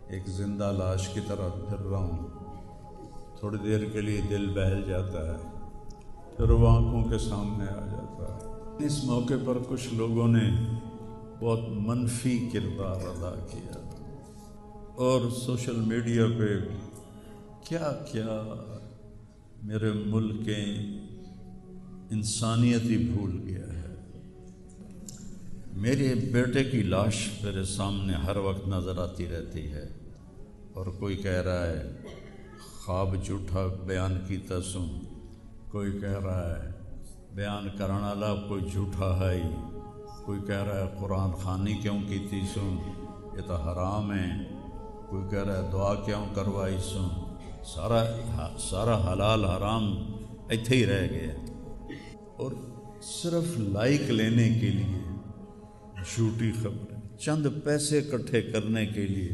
ایک زندہ لاش کی طرح پھر رہا ہوں. تھوڑی دیر کے لیے دل بہل جاتا ہے، پھر وہ آنکھوں کے سامنے آ جاتا ہے. اس موقع پر کچھ لوگوں نے بہت منفی کردار ادا کیا اور سوشل میڈیا پہ کیا کیا میرے ملک کے انسانیت ہی بھول گیا ہے. میرے بیٹے کی لاش میرے سامنے ہر وقت نظر آتی رہتی ہے، اور کوئی کہہ رہا ہے خواب جھوٹا بیان کیتا سوں، کوئی کہہ رہا ہے بیان کرنے والا کوئی جھوٹا ہے ہی، کوئی کہہ رہا ہے قرآن خوانی کیوں کیتی سوں، یہ تو حرام ہے، کوئی کہہ رہا ہے دعا کیوں کروائی سوں. سارا حلال حرام ایتھے ہی رہ گیا، اور صرف لائک لینے کے لیے جھوٹی خبریں، چند پیسے اکٹھے کرنے کے لیے